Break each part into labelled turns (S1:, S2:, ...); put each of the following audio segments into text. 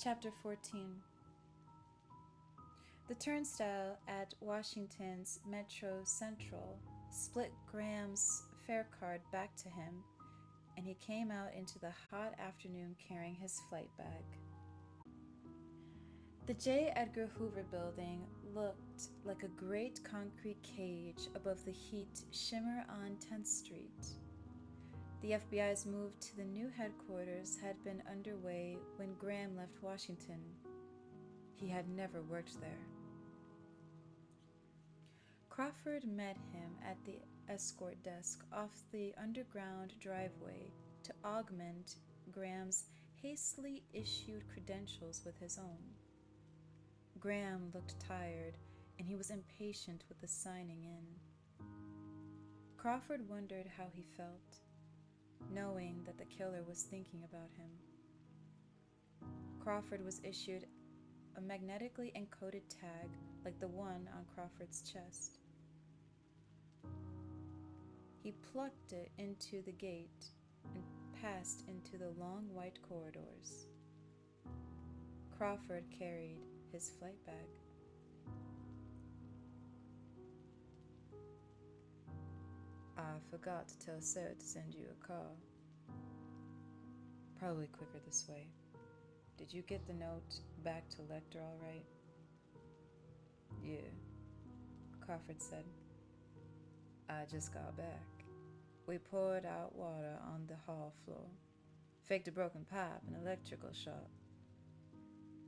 S1: Chapter 14. The turnstile at Washington's Metro Central split Graham's fare card back to him, and he came out into the hot afternoon carrying his flight bag. The 𝘕𝘗𝘕𝘗𝘕 building looked like a great concrete cage above the heat shimmer on 10th Street. The FBI's move to the new headquarters had been underway when Graham left Washington. He had never worked there. Crawford met him at the escort desk off the underground driveway to augment Graham's hastily issued credentials with his own. Graham looked tired, and he was impatient with the signing in. Crawford wondered how he felt, knowing that the killer was thinking about him. Crawford was issued a magnetically encoded tag like the one on Crawford's chest. He plucked it into the gate and passed into the long white corridors. Crawford carried his flight bag. I forgot to tell Sarah to send you a car. Probably quicker this way. Did you get the note back to Lecter all right? Yeah, Crawford said. I just got back. We poured out water on the hall floor, faked a broken pipe in an electrical shop.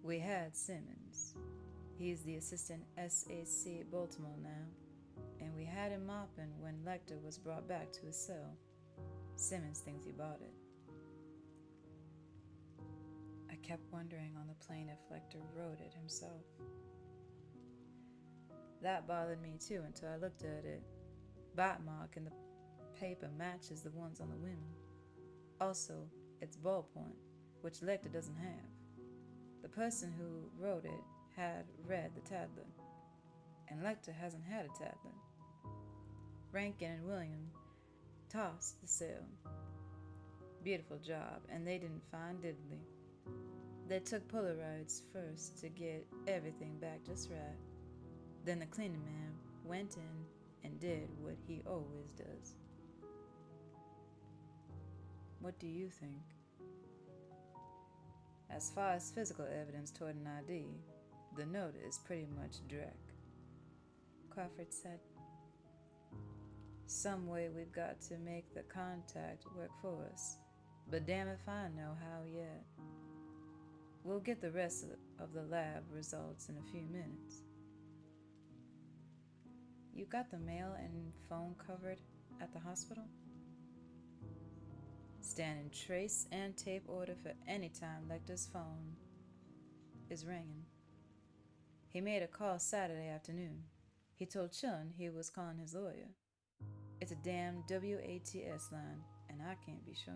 S1: We had Simmons. He's the assistant SAC at Baltimore now, and we had him mopping when Lecter was brought back to his cell. Simmons thinks he bought it. I kept wondering on the plane if Lecter wrote it himself. That bothered me too until I looked at it. Bite mark in the paper matches the ones on the women. Also, it's ballpoint, which Lecter doesn't have. The person who wrote it had read the Tattler, and Lecter hasn't had a Tattler. Rankin and William tossed the sale. Beautiful job, and they didn't find diddly. They took Polaroids first to get everything back just right. Then the cleaning man went in and did what he always does. What do you think? As far as physical evidence toward an ID, the note is pretty much direct, Crawford said. Some way we've got to make the contact work for us, but damn if I know how yet. We'll get the rest of the lab results in a few minutes. You got the mail and phone covered at the hospital? Standing trace and tape order for any time Lecter's phone is ringing. He made a call Saturday afternoon. He told Chillin he was calling his lawyer. It's a damn WATS line, and I can't be sure.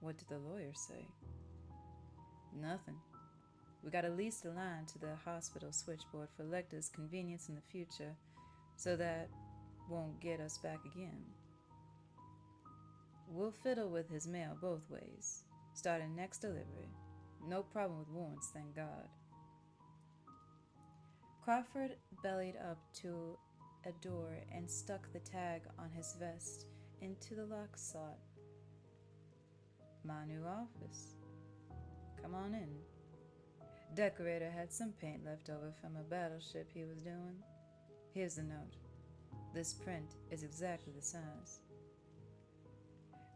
S1: What did the lawyer say? Nothing. We got at least a line to the hospital switchboard for Lecter's convenience in the future, so that won't get us back again. We'll fiddle with his mail both ways, starting next delivery. No problem with warrants, thank God. Crawford bellied up to a door and stuck the tag on his vest into the lock slot. My new office. Come on in. Decorator had some paint left over from a battleship he was doing. Here's the note. This print is exactly the size.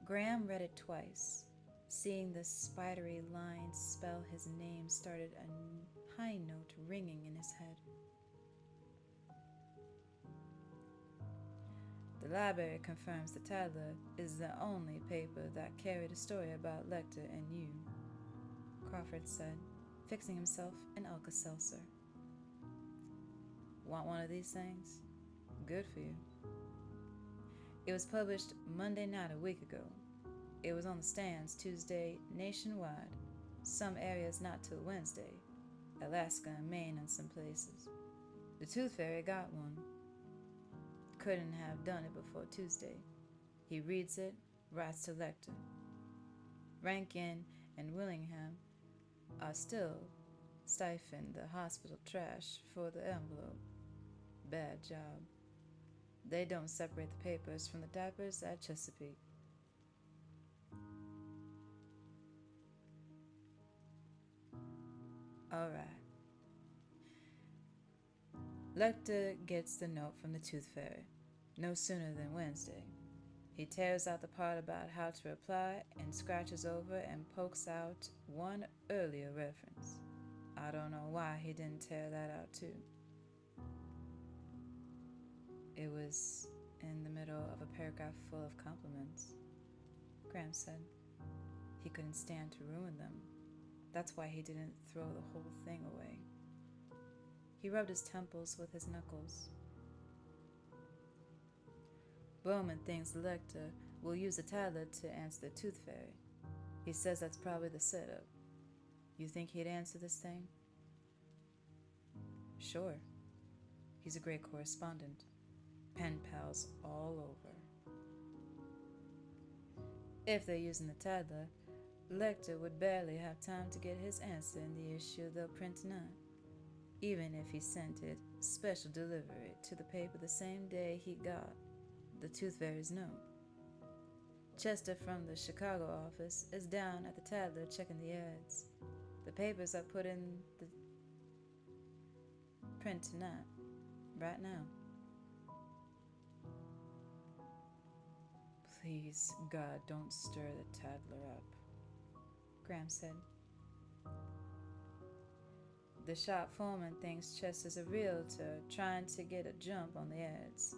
S1: Graham read it twice. Seeing the spidery lines spell his name started a high note ringing in his head. The library confirms the Tattler is the only paper that carried a story about Lecter and you, Crawford said, fixing himself an Alka-Seltzer. Want one of these things? Good for you. It was published Monday night a week ago. It was on the stands Tuesday nationwide, some areas not till Wednesday, Alaska and Maine and some places. The Tooth Fairy got one. Couldn't have done it before Tuesday. He reads it, writes to Lecter. Rankin and Willingham are still stifling the hospital trash for the envelope. Bad job. They don't separate the papers from the diapers at Chesapeake. All right. Lecter gets the note from the Tooth Fairy no sooner than Wednesday. He tears out the part about how to reply and scratches over and pokes out one earlier reference. I don't know why he didn't tear that out too. It was in the middle of a paragraph full of compliments, Graham said. He couldn't stand to ruin them. That's why he didn't throw the whole thing away. He rubbed his temples with his knuckles. Bowman thinks Lecter will use the tablet to answer the Tooth Fairy. He says that's probably the setup. You think he'd answer this thing? Sure. He's a great correspondent. Pen pals all over. If they're using the tablet, Lecter would barely have time to get his answer in the issue they'll print tonight, even if he sent it special delivery to the paper the same day he got the Tooth Fairy's note. Chester from the Chicago office is down at the tablet checking the ads. The papers are put in the print tonight, right now. Please, God, don't stir the tattler up, Graham said. The shop foreman thinks Chester's a realtor trying to get a jump on the ads.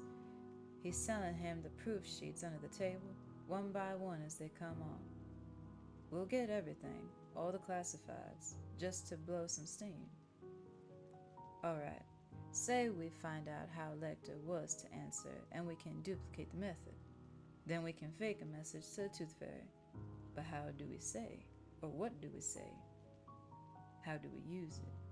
S1: He's selling him the proof sheets under the table, one by one as they come on. We'll get everything, all the classifieds, just to blow some steam. All right, say we find out how Lecter was to answer and we can duplicate the method. Then we can fake a message to the Tooth Fairy. But how do we say? Or what do we say? How do we use it?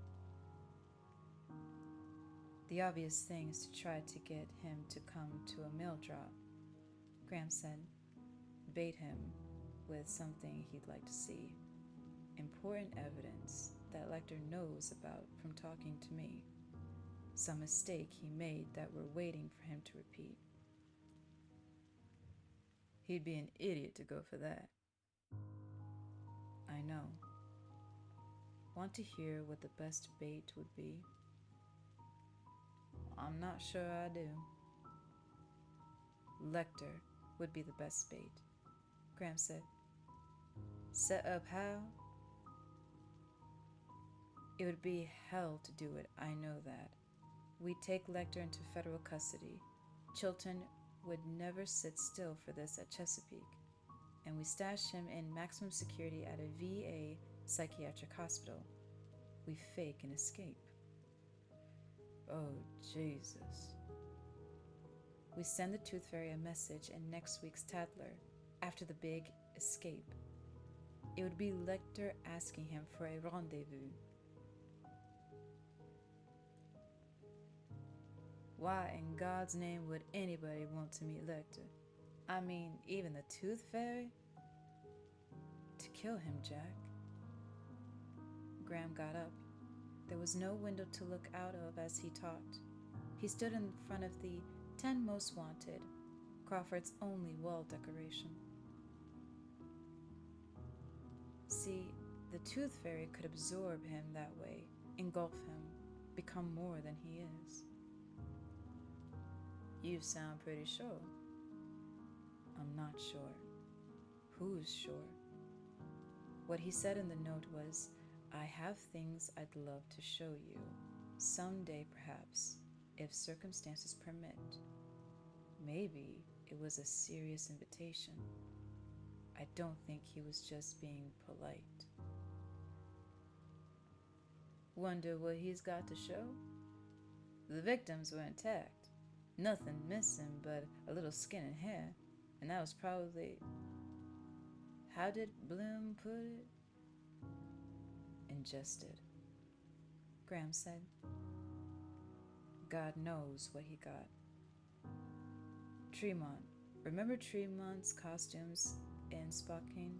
S1: The obvious thing is to try to get him to come to a mail drop, Graham said. Bait him with something he'd like to see. Important evidence that Lecter knows about from talking to me. Some mistake he made that we're waiting for him to repeat. He'd be an idiot to go for that. I know. Want to hear what the best bait would be? I'm not sure I do. Lecter would be the best bait, Graham said. Set up how? It would be hell to do it, I know that. We'd take Lecter into federal custody. Chilton would never sit still for this at Chesapeake, and we stash him in maximum security at a VA psychiatric hospital. We fake an escape. Oh, Jesus. We send the Tooth Fairy a message in next week's Tattler, after the big escape. It would be Lecter asking him for a rendezvous. Why in God's name would anybody want to meet Lecter? I mean, even the Tooth Fairy? To kill him, Jack. Graham got up. There was no window to look out of as he talked. He stood in front of the 10 Most Wanted, Crawford's only wall decoration. See, the Tooth Fairy could absorb him that way, engulf him, become more than he is. You sound pretty sure. I'm not sure. Who's sure? What he said in the note was, I have things I'd love to show you, someday perhaps, if circumstances permit. Maybe it was a serious invitation. I don't think he was just being polite. Wonder what he's got to show? The victims were intact. Nothing missing but a little skin and hair, and that was probably, how did Bloom put it? Ingested, Graham said. God knows what he got. Tremont. Remember Tremont's costumes in Spokane?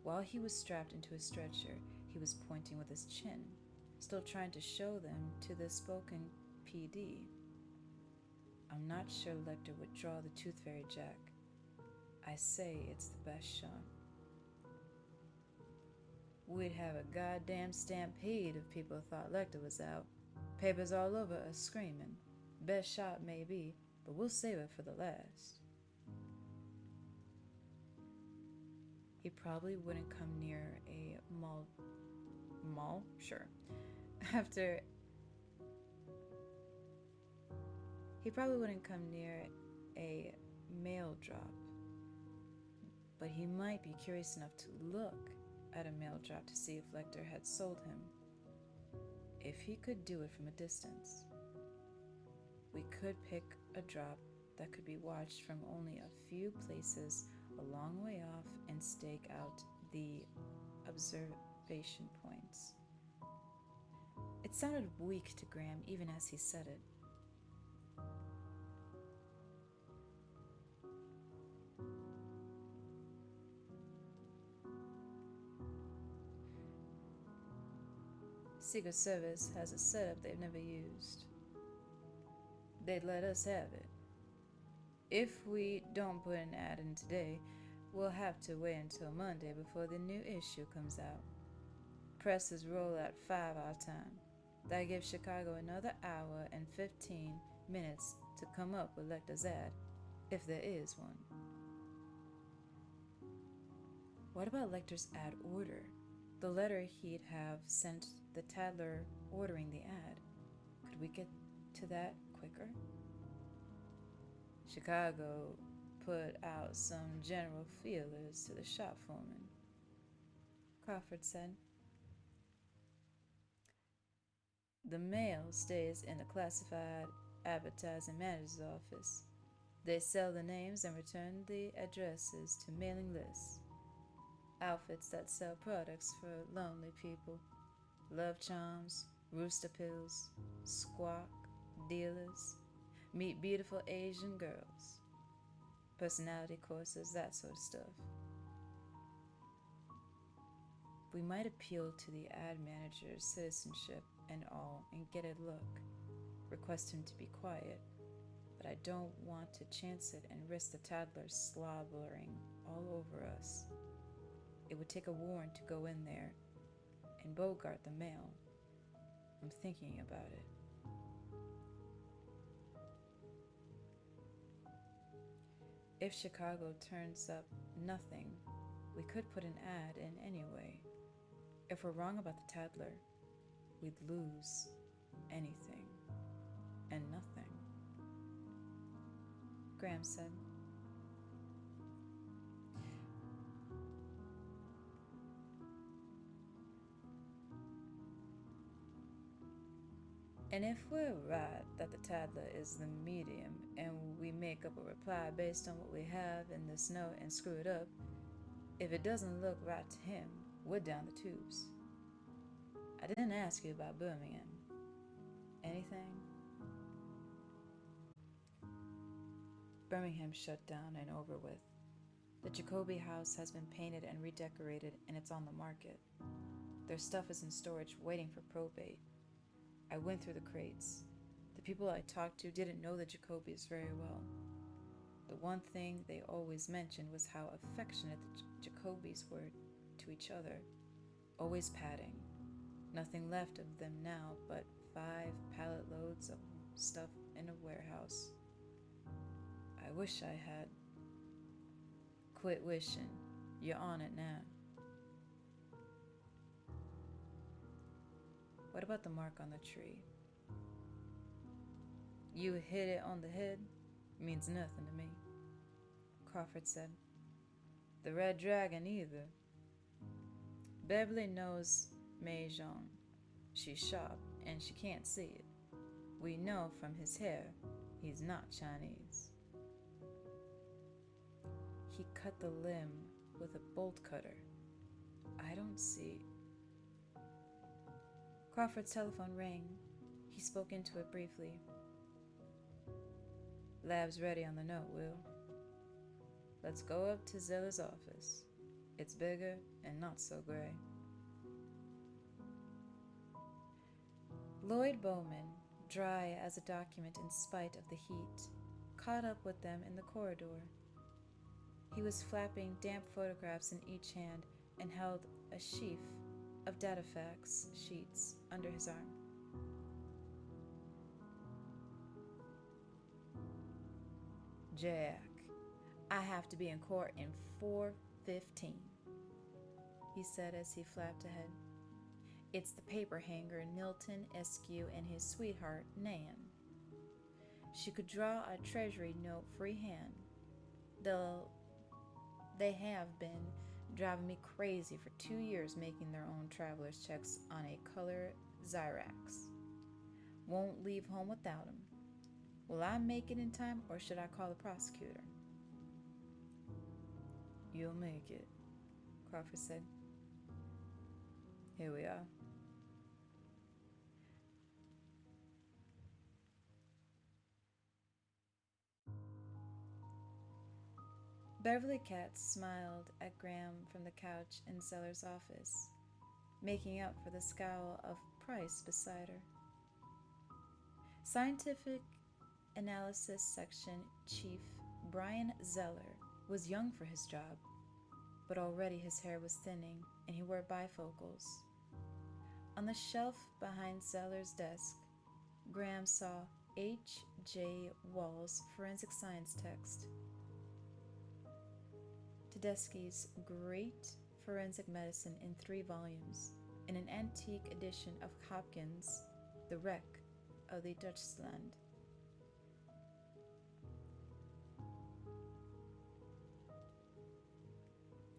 S1: While he was strapped into a stretcher, he was pointing with his chin, still trying to show them to the spoken PD. I'm not sure Lecter would draw the Tooth Fairy, Jack. I say it's the best shot. We'd have a goddamn stampede if people thought Lecter was out. Papers all over us screaming. Best shot maybe, but we'll save it for the last. He probably wouldn't come near a mall? Sure. He probably wouldn't come near a mail drop, but he might be curious enough to look at a mail drop to see if Lecter had sold him. If he could do it from a distance, we could pick a drop that could be watched from only a few places a long way off and stake out the observation points. It sounded weak to Graham even as he said it. Secret Service has a setup they've never used. They'd let us have it. If we don't put an ad in today, we'll have to wait until Monday before the new issue comes out. Presses roll at 5 our time. That gives Chicago another hour and 15 minutes to come up with Lecter's ad, if there is one. What about Lecter's ad order? The letter he'd have sent the Tattler ordering the ad. Could we get to that quicker? Chicago put out some general feelers to the shop foreman, Crawford said. The mail stays in the classified advertising manager's office. They sell the names and return the addresses to mailing lists. Outfits that sell products for lonely people. Love charms, rooster pills, squawk dealers, meet beautiful Asian girls, personality courses, that sort of stuff. We might appeal to the ad manager's citizenship and all and get a look. Request him to be quiet, but I don't want to chance it and risk the Tattler slobbering all over us. It would take a warrant to go in there and bogart the mail. I'm thinking about it. If Chicago turns up nothing, we could put an ad in anyway. If we're wrong about the Tattler, we'd lose anything and nothing, Graham said. And if we're right that the Tattler is the medium and we make up a reply based on what we have in this note and screw it up, if it doesn't look right to him, we're down the tubes. I didn't ask you about Birmingham. Anything? Birmingham shut down and over with. The Jacoby house has been painted and redecorated and it's on the market. Their stuff is in storage waiting for probate. I went through the crates. The people I talked to didn't know the Jacobys very well. The one thing they always mentioned was how affectionate the Jacobys were to each other, always patting. Nothing left of them now but 5 pallet loads of stuff in a warehouse. I wish I had. Quit wishing. You're on it now. What about the mark on the tree? You hit it on the head means nothing to me, Crawford said. The red dragon either. Beverly knows Mei Zhang. She's sharp and she can't see it. We know from his hair he's not Chinese. He cut the limb with a bolt cutter. I don't see. Crawford's telephone rang. He spoke into it briefly. Lab's ready on the note, Will. Let's go up to Zeller's office. It's bigger and not so gray. Lloyd Bowman, dry as a document in spite of the heat, caught up with them in the corridor. He was flapping damp photographs in each hand and held a sheaf of datafax sheets under his arm. Jack, I have to be in court in 4:15, he said as he flapped ahead. It's the paper hanger Milton Eskew and his sweetheart, Nan. She could draw a treasury note freehand. They have been driving me crazy for 2 years making their own traveler's checks on a color Xerox. Won't leave home without them. Will I make it in time, or should I call the prosecutor? You'll make it, Crawford said. Here we are. Beverly Katz smiled at Graham from the couch in Zeller's office, making up for the scowl of Price beside her. Scientific Analysis Section Chief Brian Zeller was young for his job, but already his hair was thinning and he wore bifocals. On the shelf behind Zeller's desk, Graham saw H.J. Wall's forensic science text. Tedeschi's Great Forensic Medicine in 3 volumes, in an antique edition of Hopkins' The Wreck of the Dutchland.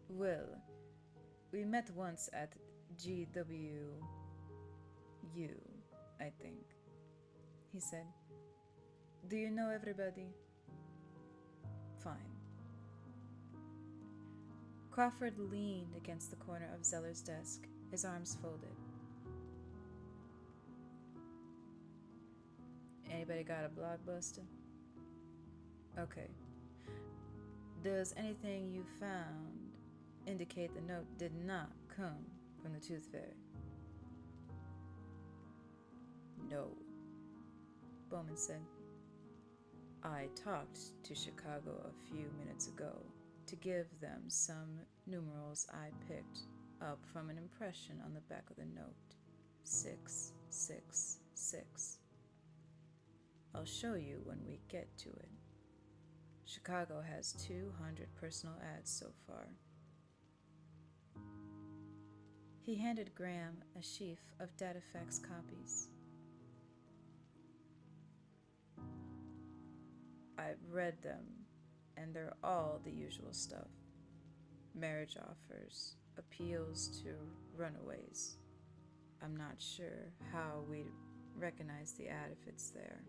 S1: Well, we met once at GWU, I think, he said. Do you know everybody? Fine. Crawford leaned against the corner of Zeller's desk, his arms folded. Anybody got a blockbuster? Okay. Does anything you found indicate the note did not come from the Tooth Fairy? No, Bowman said. I talked to Chicago a few minutes ago to give them some numerals I picked up from an impression on the back of the note. 666. I'll show you when we get to it. Chicago has 200 personal ads so far. He handed Graham a sheaf of datafax copies. I've read them, and they're all the usual stuff. Marriage offers, appeals to runaways. I'm not sure how we'd recognize the ad if it's there.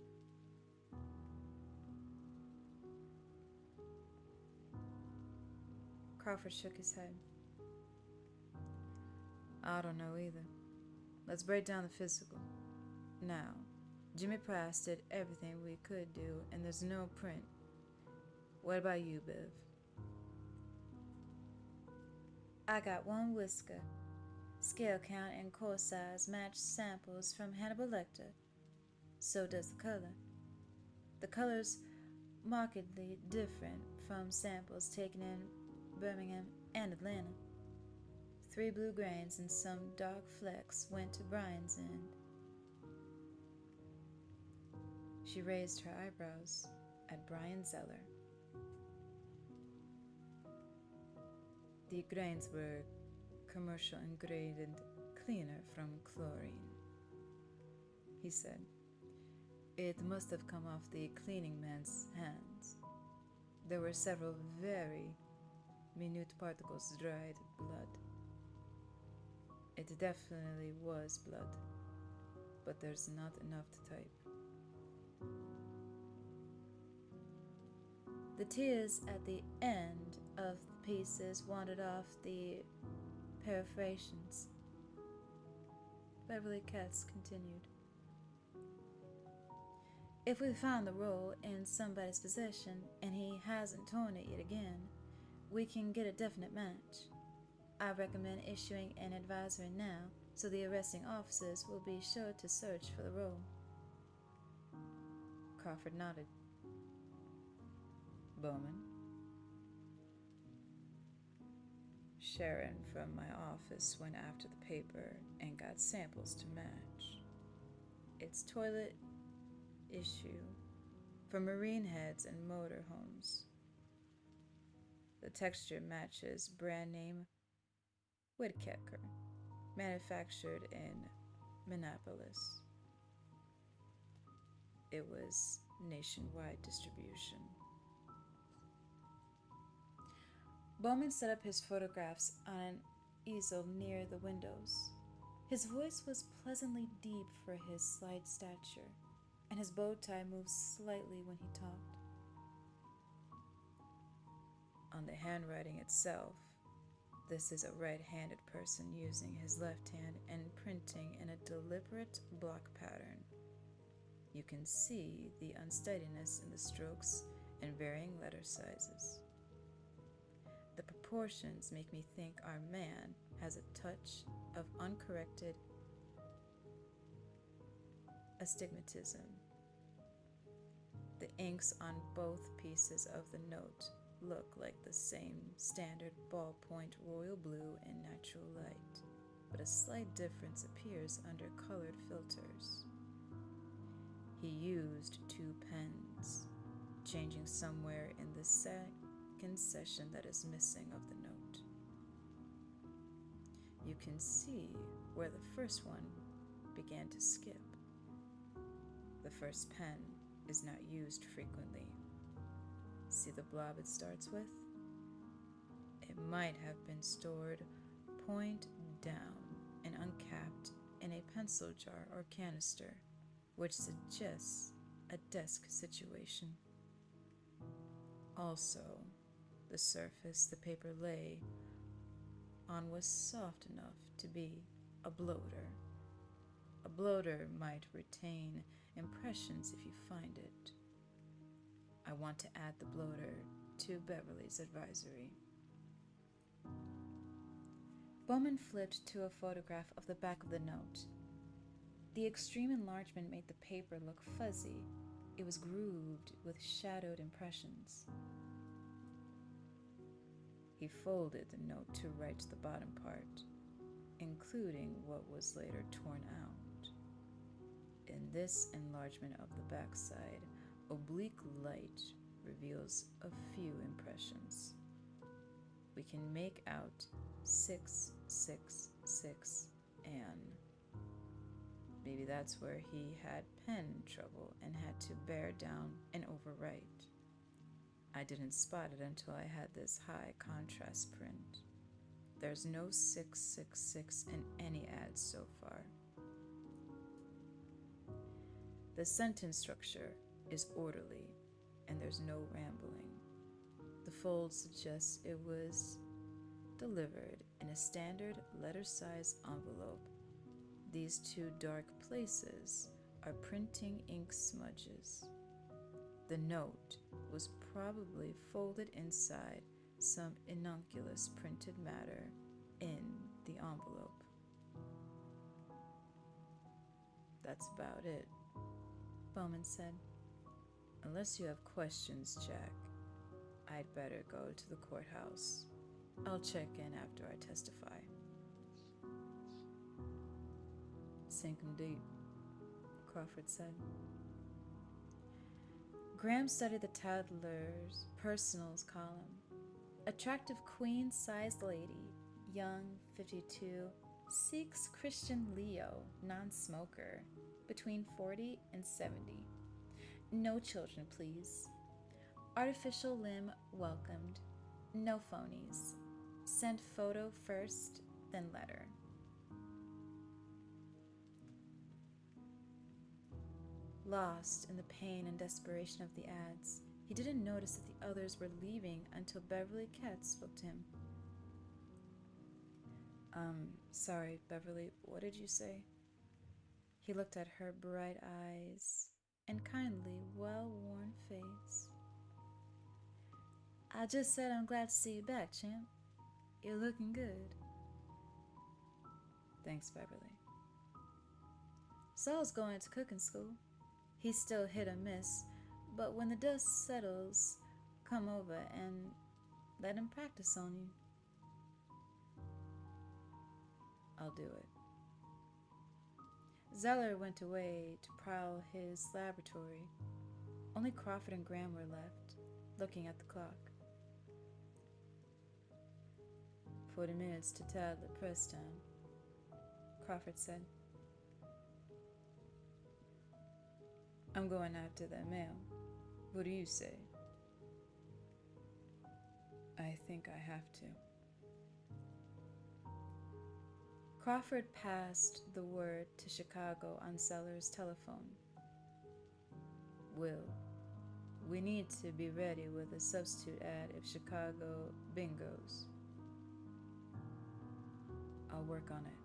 S1: Crawford shook his head. I don't know either. Let's break down the physical. Now, Jimmy Price did everything we could do, and there's no print. What about you, Bev? I got one whisker. Scale count and core size match samples from Hannibal Lecter. So does the color. The color's markedly different from samples taken in Birmingham and Atlanta. 3 blue grains and some dark flecks went to Brian's end. She raised her eyebrows at Brian Zeller. The grains were commercial and graded cleaner from chlorine, he said. It must have come off the cleaning man's hands. There were several very minute particles of dried blood. It definitely was blood, but there's not enough to type. The tears at the end of the pieces wandered off the periphrasions. Beverly Katz continued. If we found the roll in somebody's possession and he hasn't torn it yet again, we can get a definite match. I recommend issuing an advisory now, so the arresting officers will be sure to search for the role. Crawford nodded. Bowman? Sharon from my office went after the paper and got samples to match. It's toilet issue for marine heads and motorhomes. The texture matches brand name �々𝘬𝘬𝘬, manufactured in Minneapolis. It was nationwide distribution. Bowman set up his photographs on an easel near the windows. His voice was pleasantly deep for his slight stature, and his bow tie moved slightly when he talked. On the handwriting itself, this is a right-handed person using his left hand and printing in a deliberate block pattern. You can see the unsteadiness in the strokes and varying letter sizes. The proportions make me think our man has a touch of uncorrected astigmatism. The inks on both pieces of the note look like the same standard ballpoint royal blue and natural light, but a slight difference appears under colored filters. He used 2 pens, changing somewhere in the second section that is missing of the note. You can see where the first one began to skip. The first pen is not used frequently. See the blob it starts with? It might have been stored point down and uncapped in a pencil jar or canister, which suggests a desk situation. Also, the surface the paper lay on was soft enough to be a bloater. A bloater might retain impressions if you find it. I want to add the bloater to Beverly's advisory. Bowman flipped to a photograph of the back of the note. The extreme enlargement made the paper look fuzzy. It was grooved with shadowed impressions. He folded the note to write the bottom part, including what was later torn out. In this enlargement of the backside, oblique light reveals a few impressions. We can make out 666 and maybe that's where he had pen trouble and had to bear down and overwrite. I didn't spot it until I had this high contrast print. There's no 666 in any ads so far. The sentence structure is orderly, and there's no rambling. The fold suggests it was delivered in a standard letter-size envelope. These 2 dark places are printing ink smudges. The note was probably folded inside some innocuous printed matter in the envelope. That's about it, Bowman said. Unless you have questions, Jack, I'd better go to the courthouse. I'll check in after I testify. Sink 'em deep, Crawford said. Graham studied the toddler's personals column. Attractive queen-sized lady, young, 52, seeks Christian Leo, non-smoker, between 40 and 70. No children, please. Artificial limb welcomed. No phonies. Send photo first, then letter. Lost in the pain and desperation of the ads, he didn't notice that the others were leaving until Beverly Katz spoke to him. Sorry, Beverly, what did you say? He looked at her bright eyes and kindly, well-worn face. I just said I'm glad to see you back, champ. You're looking good. Thanks, Beverly. Saul's going to cooking school. He's still hit or miss, but when the dust settles, come over and let him practice on you. I'll do it. Zeller went away to prowl his laboratory. Only Crawford and Graham were left, looking at the clock. 40 minutes to tell the press time, Crawford said. I'm going after that mail. What do you say? I think I have to. Crawford passed the word to Chicago on Zeller's telephone. Will, we need to be ready with a substitute ad if Chicago bingos. I'll work on it.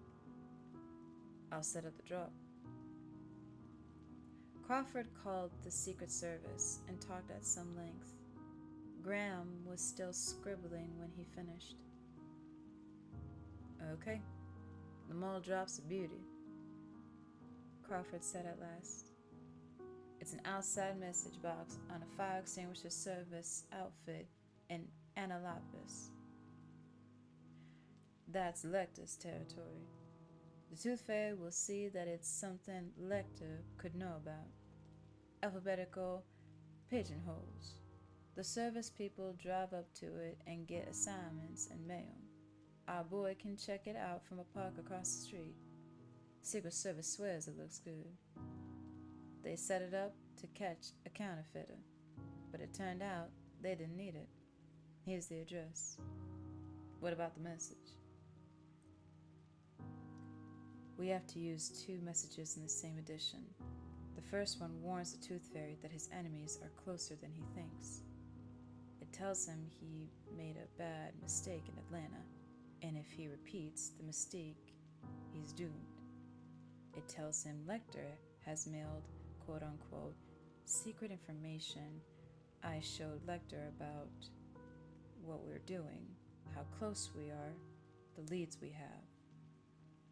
S1: I'll set up the drop. Crawford called the Secret Service and talked at some length. Graham was still scribbling when he finished. Okay, the mall drop's a beauty, Crawford said at last. It's an outside message box on a fire extinguisher service outfit in Annapolis. That's Lecter's territory. The Tooth Fairy will see that it's something Lecter could know about. Alphabetical pigeonholes. The service people drive up to it and get assignments and mail. Our boy can check it out from a park across the street. Secret Service swears it looks good. They set it up to catch a counterfeiter, but it turned out they didn't need it. Here's the address. What about the message? We have to use 2 messages in the same edition. The first one warns the Tooth Fairy that his enemies are closer than he thinks. It tells him he made a bad mistake in Atlanta, and if he repeats the mistake, he's doomed. It tells him Lecter has mailed, quote-unquote, secret information I showed Lecter about what we're doing, how close we are, the leads we have.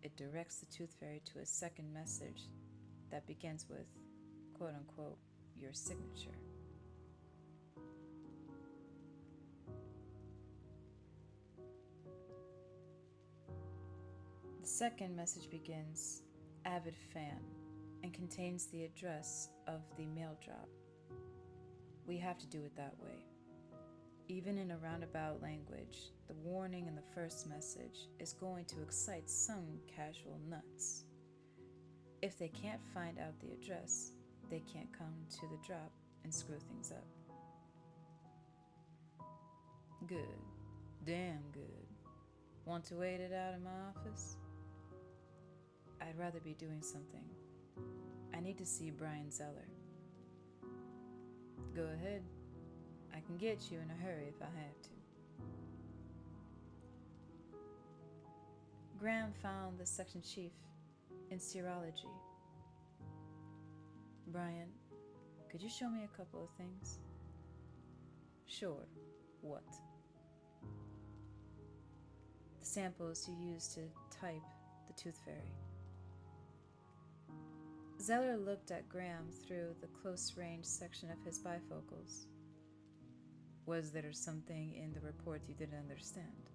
S1: It directs the Tooth Fairy to a second message that begins with, quote-unquote, your signature. The second message begins, avid fan, and contains the address of the mail drop. We have to do it that way. Even in a roundabout language, the warning in the first message is going to excite some casual nuts. If they can't find out the address, they can't come to the drop and screw things up. Good. Damn good. Want to wait it out in my office? I'd rather be doing something. I need to see Brian Zeller. Go ahead. I can get you in a hurry if I have to. Graham found the section chief in serology. Brian, could you show me a couple of things? Sure. What? The samples you used to type the Tooth Fairy. Zeller looked at Graham through the close-range section of his bifocals. Was there something in the report you didn't understand?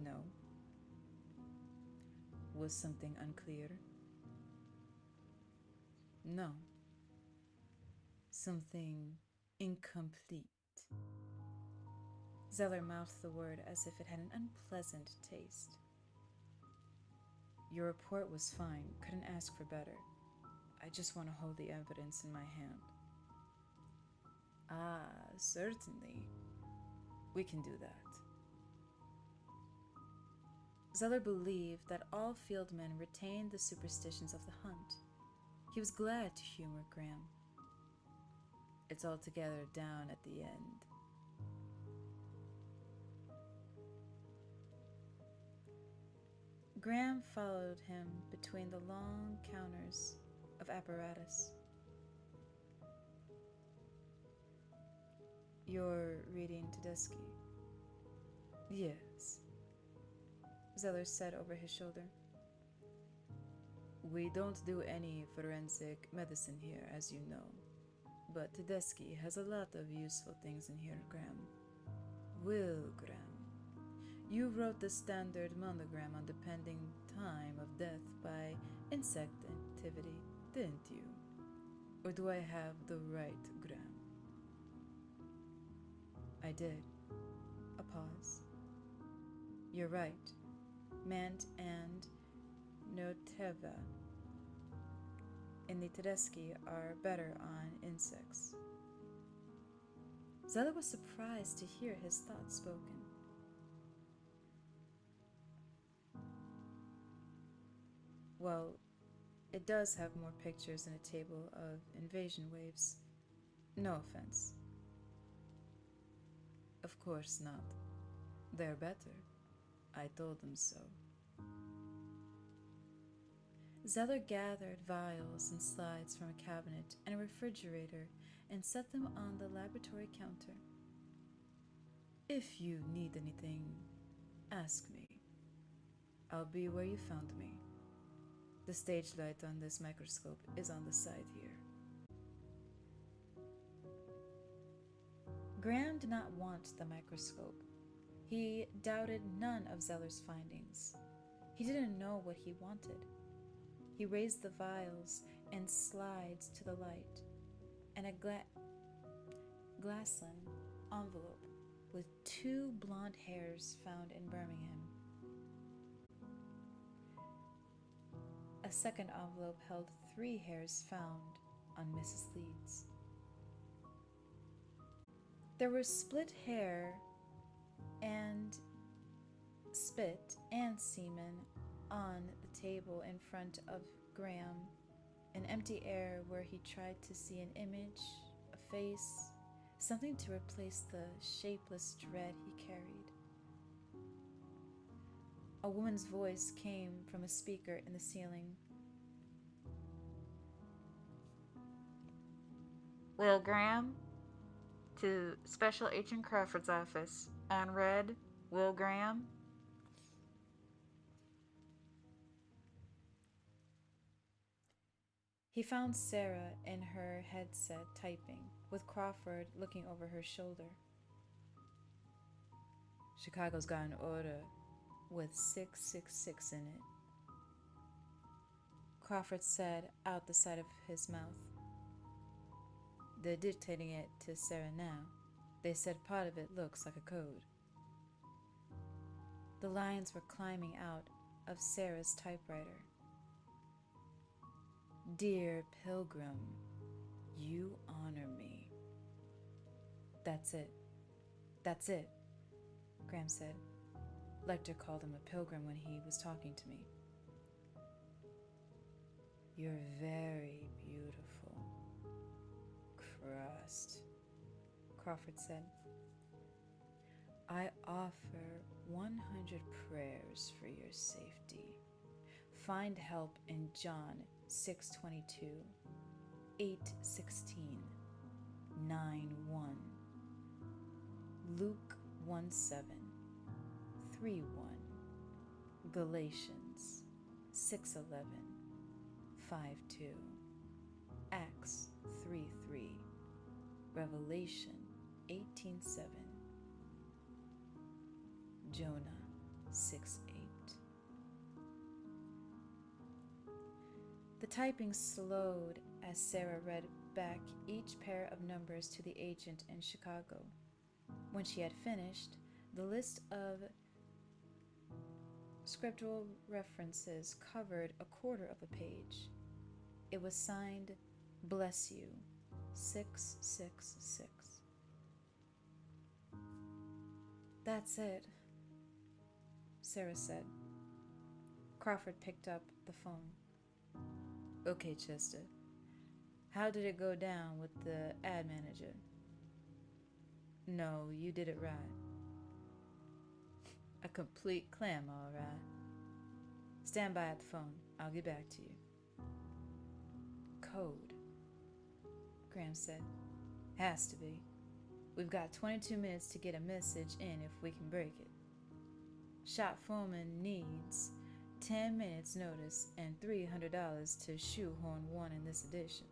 S1: No. Was something unclear? No. Something incomplete. Zeller mouthed the word as if it had an unpleasant taste. Your report was fine. Couldn't ask for better. I just want to hold the evidence in my hand. Ah, certainly. We can do that. Zeller believed that all fieldmen retained the superstitions of the hunt. He was glad to humor Graham. It's all together down at the end. Graham followed him between the long counters of apparatus. You're reading Tedeschi? Yes. Zeller said over his shoulder. We don't do any forensic medicine here, as you know. But Tedeschi has a lot of useful things in here, Graham. Will Graham, you wrote the standard monogram on the pending time of death by insect activity, didn't you? Or do I have the right Graham? I did. A pause. You're right. Mant and 𝘠𝘦𝘢𝘢𝘠 in the Tedeschi are better on insects. Zeller was surprised to hear his thoughts spoken. Well, it does have more pictures in a table of invasion waves. No offense. Of course not. They're better. I told them so. Zeller gathered vials and slides from a cabinet and a refrigerator and set them on the laboratory counter. If you need anything, ask me. I'll be where you found me. The stage light on this microscope is on the side here. Graham did not want the microscope. He doubted none of Zeller's findings. He didn't know what he wanted. He raised the vials and slides to the light, and a glassine envelope with 2 blonde hairs found in Birmingham. A second envelope held 3 hairs found on Mrs. Leeds. There was split hair and spit and semen on the table in front of Graham, an empty air where he tried to see an image, a face, something to replace the shapeless dread he carried. A woman's voice came from a speaker in the ceiling. Will Graham? To Special Agent Crawford's office. On red, Will Graham? He found Sarah in her headset typing, with Crawford looking over her shoulder. Chicago's got an order with 666 in it, Crawford said out the side of his mouth. They're dictating it to Sarah now. They said part of it looks like a code. The lines were climbing out of Sarah's typewriter. Dear Pilgrim, you honor me. That's it. That's it, Graham said. Lecter called him a pilgrim when he was talking to me. You're very beautiful. Crust, Crawford said. I offer 100 prayers for your safety. Find help in John 6:22, 8:16, 9:1, Luke 1:7, 3:1, Galatians 6:11, 5:2, Acts 3:3, Revelation 18:7, Jonah 6:8. The typing slowed as Sarah read back each pair of numbers to the agent in Chicago. When she had finished, the list of scriptural references covered a quarter of a page. It was signed, Bless You, 666. That's it, Sarah said. Crawford picked up the phone. Okay, Chester. How did it go down with the ad manager? No, you did it right. A complete clam, all right. Stand by at the phone. I'll get back to you. Code, Graham said. Has to be. We've got 22 minutes to get a message in if we can break it. Shop foreman needs 10 minutes notice and $300 to shoehorn one in this edition.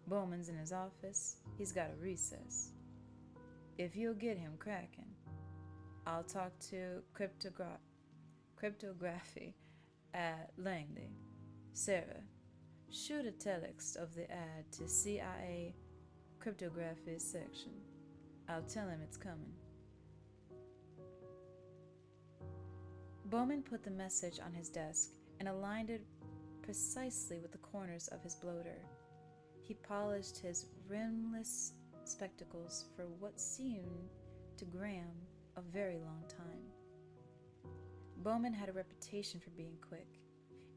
S1: Bowman's in his office. He's got a recess. If you'll get him cracking, I'll talk to cryptography at Langley. Sarah, shoot a telex of the ad to CIA cryptography section. I'll tell him it's coming. Bowman put the message on his desk and aligned it precisely with the corners of his bloater. He polished his rimless spectacles for what seemed to Graham a very long time. Bowman had a reputation for being quick.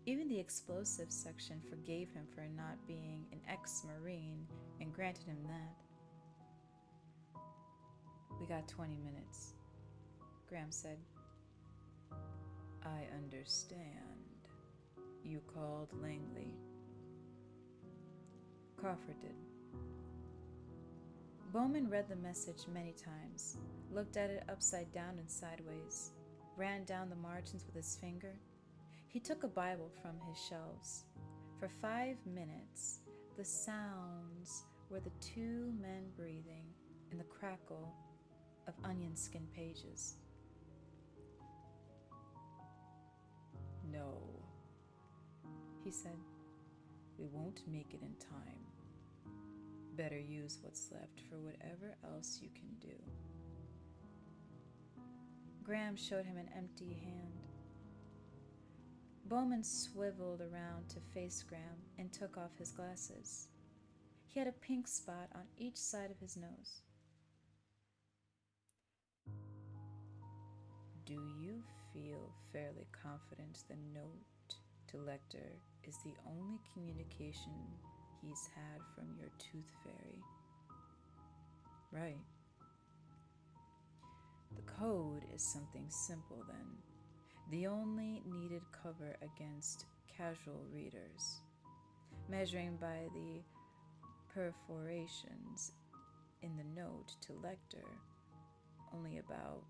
S1: Even the explosives section forgave him for not being an ex-Marine and granted him that. We got 20 minutes, Graham said. I understand. You called Langley. Crawford did. Bowman read the message many times, looked at it upside down and sideways, ran down the margins with his finger. He took a Bible from his shelves. For 5 minutes, the sounds were the two men breathing and the crackle of onion skin pages. No, he said. We won't make it in time. Better use what's left for whatever else you can do. Graham showed him an empty hand. Bowman swiveled around to face Graham and took off his glasses. He had a pink spot on each side of his nose. Do you feel fairly confident the note to Lecter is the only communication he's had from your tooth fairy? Right. The code is something simple then. The only needed cover against casual readers, measuring by the perforations in the note to Lecter, only about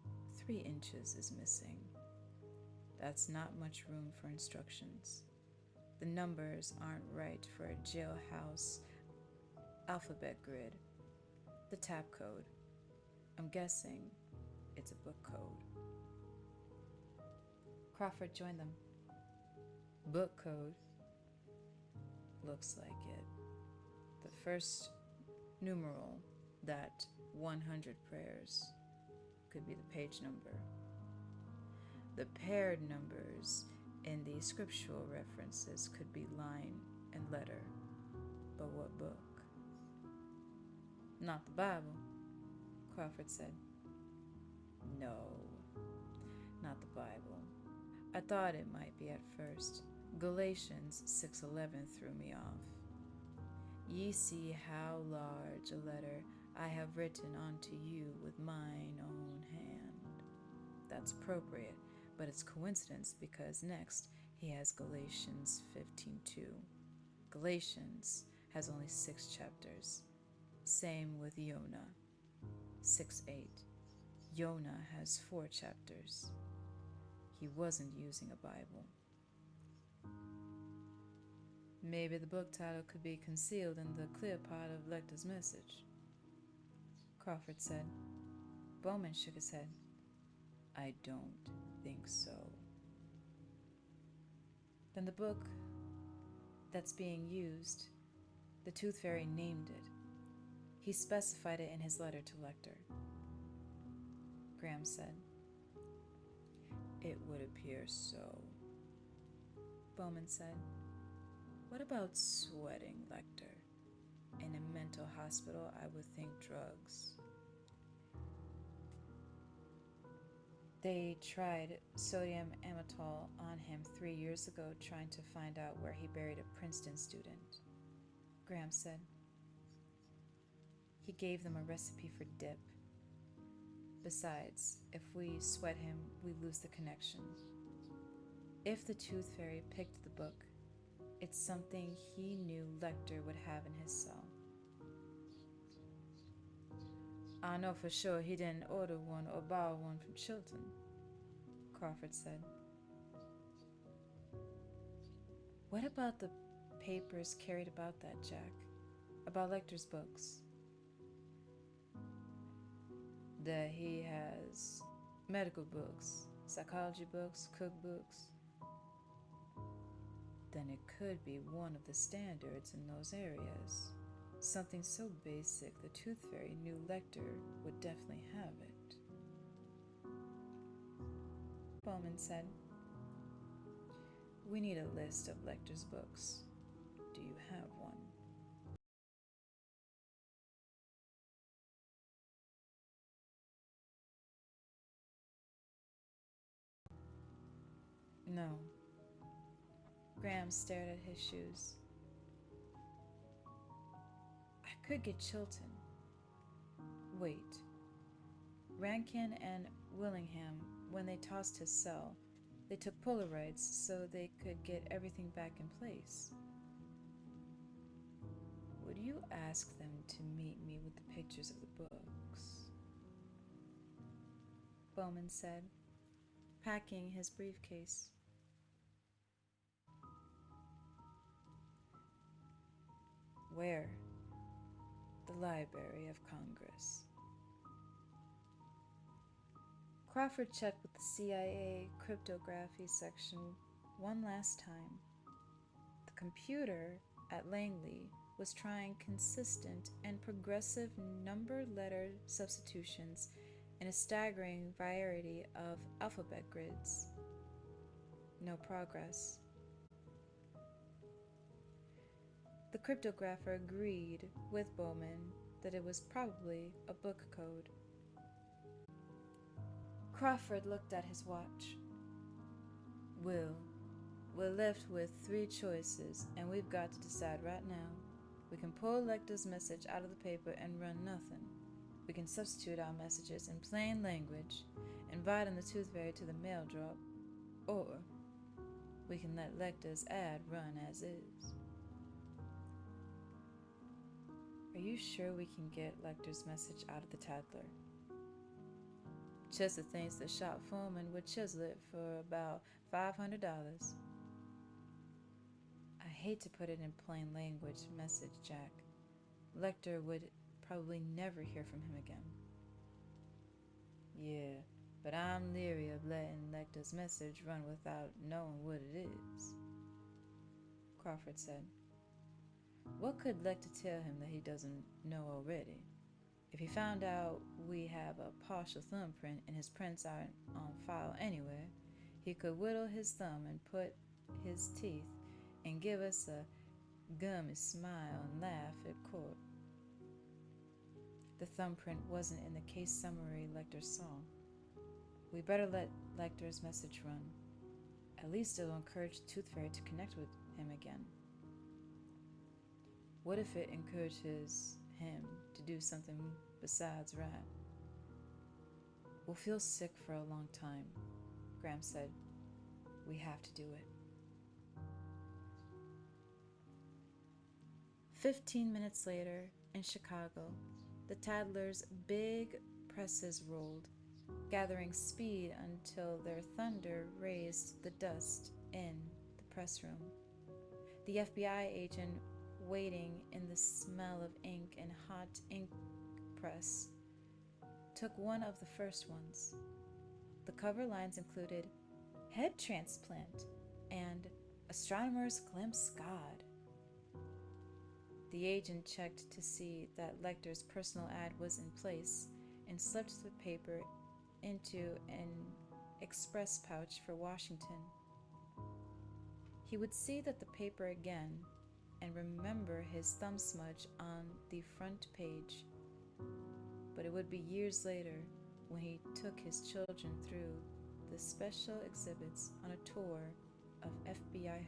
S1: 3 inches is missing. That's not much room for instructions. The numbers aren't right for a jailhouse alphabet grid. The tap code. I'm guessing it's a book code. Crawford joined them. Book code. Looks like it. The first numeral, that 100 prayers, could be the page number. The paired numbers in the scriptural references could be line and letter. But what book? Not the Bible, Crawford said. No, not the Bible. I thought it might be at first. Galatians 6:11 threw me off. Ye see how large a letter I have written unto you with mine own hand. That's appropriate, but it's coincidence because next he has Galatians 15:2. Galatians has only 6 chapters. Same with Jonah, 6:8. Jonah has 4 chapters. He wasn't using a Bible. Maybe the book title could be concealed in the clear part of Lecter's message, Crawford said. Bowman shook his head. I don't think so. Then the book that's being used, the Tooth Fairy named it. He specified it in his letter to Lecter. Graham said. It would appear so. Bowman said. What about sweating Lecter? In a mental hospital, I would think drugs. They tried sodium amytal on him 3 years ago, trying to find out where he buried a Princeton student, Graham said. He gave them a recipe for dip. Besides, if we sweat him, we lose the connection. If the Tooth Fairy picked the book, it's something he knew Lecter would have in his cell. I know for sure he didn't order one or borrow one from Chilton, Crawford said. What about the papers carried about that, Jack? About Lecter's books? That he has medical books, psychology books, cookbooks. Then it could be one of the standards in those areas. Something so basic the Tooth Fairy knew Lecter would definitely have it. Bowman said, We need a list of Lecter's books. Do you have one? No. Graham stared at his shoes. I could get Chilton. Wait. Rankin and Willingham, when they tossed his cell, they took Polaroids so they could get everything back in place. Would you ask them to meet me with the pictures of the books? Bowman said, packing his briefcase. Where? The Library of Congress. Crawford checked with the CIA cryptography section one last time. The computer at Langley was trying consistent and progressive number-letter substitutions in a staggering variety of alphabet grids. No progress. The cryptographer agreed with Bowman that it was probably a book code. Crawford looked at his watch. We're left with 3 choices, and we've got to decide right now. We can pull Lecter's message out of the paper and run nothing. We can substitute our messages in plain language, inviting the Tooth Fairy to the mail drop, or we can let Lecter's ad run as is. Are you sure we can get Lecter's message out of the Tattler? Chester thinks the shop foreman would chisel it for about $500. I hate to put it in plain language message, Jack. Lecter would probably never hear from him again. Yeah, but I'm leery of letting Lecter's message run without knowing what it is, Crawford said. What could Lecter tell him that he doesn't know already? If he found out we have a partial thumbprint and his prints aren't on file anywhere, he could whittle his thumb and put his teeth and give us a gummy smile and laugh at court. The thumbprint wasn't in the case summary Lecter saw. We better let Lecter's message run. At least it'll encourage the Tooth Fairy to connect with him again. What if it encourages him to do something besides rap? We'll feel sick for a long time, Graham said. We have to do it. 15 minutes later, in Chicago, the Tattler's big presses rolled, gathering speed until their thunder raised the dust in the press room. The FBI agent waiting in the smell of ink and hot ink press took one of the first ones. The cover lines included head transplant and astronomer's glimpse God. The agent checked to see that Lecter's personal ad was in place and slipped the paper into an express pouch for Washington. He would see that the paper again and remember his thumb smudge on the front page. But it would be years later when he took his children through the special exhibits on a tour of FBI